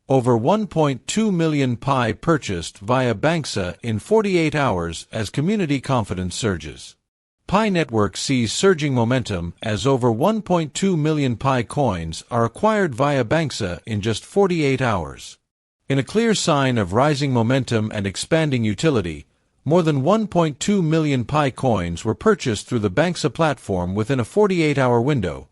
Over 1.2 million Pi purchased via Banxa in 48 hours as community confidence surges. Pi Network sees surging momentum as over 1.2 million Pi coins are acquired via Banxa in just 48 hours. In a clear sign of rising momentum and expanding utility, more than 1.2 million Pi coins were purchased through the Banxa platform within a 48-hour window,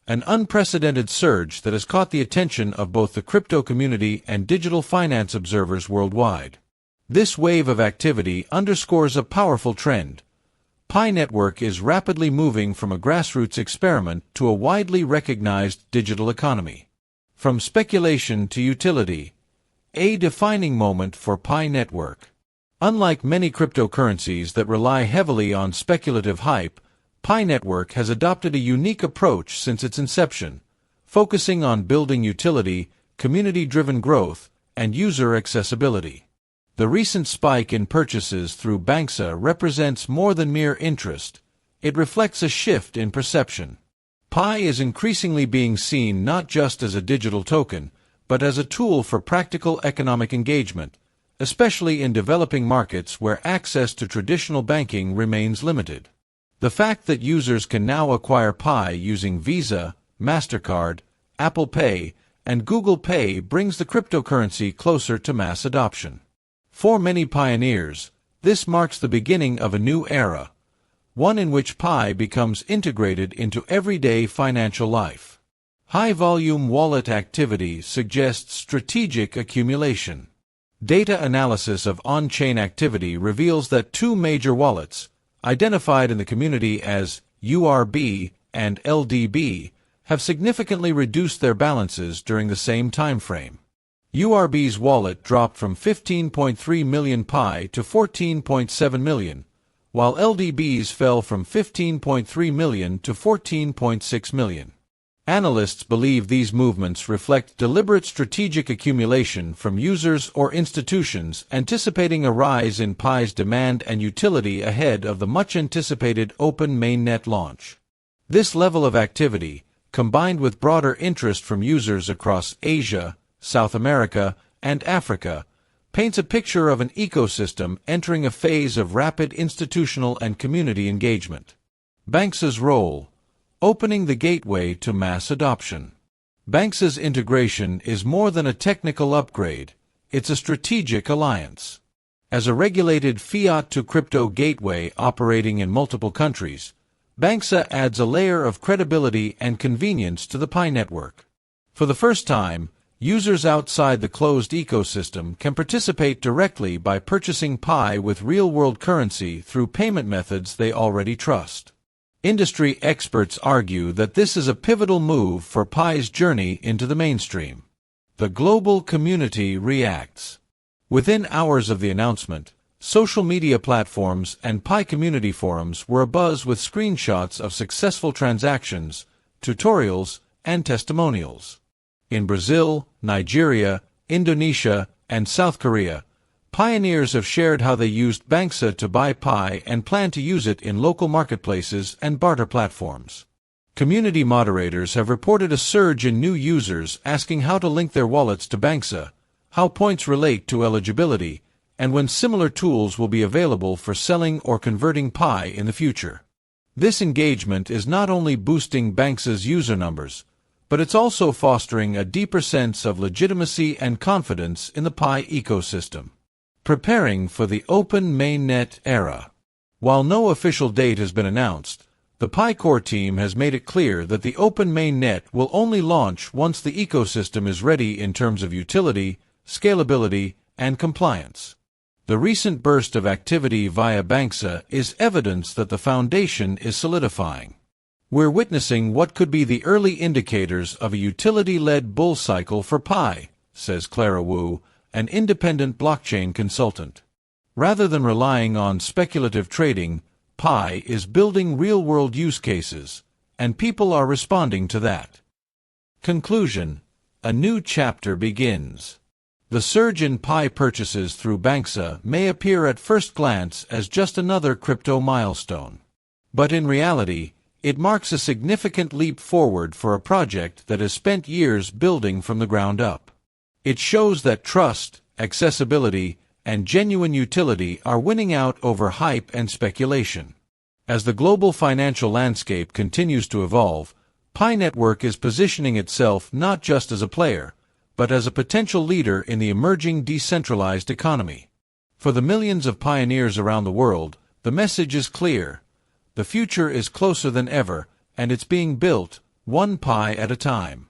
an unprecedented surge that has caught the attention of both the crypto community and digital finance observers worldwide. This wave of activity underscores a powerful trend. Pi Network is rapidly moving from a grassroots experiment to a widely recognized digital economy. From speculation to utility, a defining moment for Pi Network. Unlike many cryptocurrencies that rely heavily on speculative hype, Pi Network has adopted a unique approach since its inception, focusing on building utility, community-driven growth, and user accessibility. The recent spike in purchases through Banxa represents more than mere interest. It reflects a shift in perception. Pi is increasingly being seen not just as a digital token, but as a tool for practical economic engagement, especially in developing markets where access to traditional banking remains limited. The fact that users can now acquire Pi using Visa, MasterCard, Apple Pay, and Google Pay brings the cryptocurrency closer to mass adoption. For many pioneers, this marks the beginning of a new era, one in which Pi becomes integrated into everyday financial life. High-volume wallet activity suggests strategic accumulation. Data analysis of on-chain activity reveals that two major wallets, identified in the community as URB and LDB, have significantly reduced their balances during the same time frame. URB's wallet dropped from 15.3 million Pi to 14.7 million, while LDB's fell from 15.3 million to 14.6 million. Analysts believe these movements reflect deliberate strategic accumulation from users or institutions anticipating a rise in Pi's demand and utility ahead of the much-anticipated open mainnet launch. This level of activity, combined with broader interest from users across Asia, South America, and Africa, paints a picture of an ecosystem entering a phase of rapid institutional and community engagement. Banxa's role: opening the gateway to mass adoption. Banxa's integration is more than a technical upgrade, it's a strategic alliance. As a regulated fiat-to-crypto gateway operating in multiple countries, Banxa adds a layer of credibility and convenience to the Pi network. For the first time, users outside the closed ecosystem can participate directly by purchasing Pi with real-world currency through payment methods they already trust. Industry experts argue that this is a pivotal move for Pi's journey into the mainstream. The global community reacts. Within hours of the announcement, social media platforms and Pi community forums were abuzz with screenshots of successful transactions, tutorials, and testimonials. In Brazil, Nigeria, Indonesia, and South Korea, pioneers have shared how they used Banxa to buy Pi and plan to use it in local marketplaces and barter platforms. Community moderators have reported a surge in new users asking how to link their wallets to Banxa, how points relate to eligibility, and when similar tools will be available for selling or converting Pi in the future. This engagement is not only boosting Banxa's user numbers, but it's also fostering a deeper sense of legitimacy and confidence in the Pi ecosystem. Preparing for the open mainnet era. While no official date has been announced, the Pi core team has made it clear that the open mainnet will only launch once the ecosystem is ready in terms of utility, scalability, and compliance. The recent burst of activity via Banxa is evidence that the foundation is solidifying. We're witnessing what could be the early indicators of a utility-led bull cycle for Pi, says Clara Wu, an independent blockchain consultant. Rather than relying on speculative trading, Pi is building real-world use cases, and people are responding to that. Conclusion: a new chapter begins. The surge in Pi purchases through Banxa may appear at first glance as just another crypto milestone. But in reality, it marks a significant leap forward for a project that has spent years building from the ground up. It shows that trust, accessibility, and genuine utility are winning out over hype and speculation. As the global financial landscape continues to evolve, Pi Network is positioning itself not just as a player, but as a potential leader in the emerging decentralized economy. For the millions of pioneers around the world, the message is clear. The future is closer than ever, and it's being built, one Pi at a time.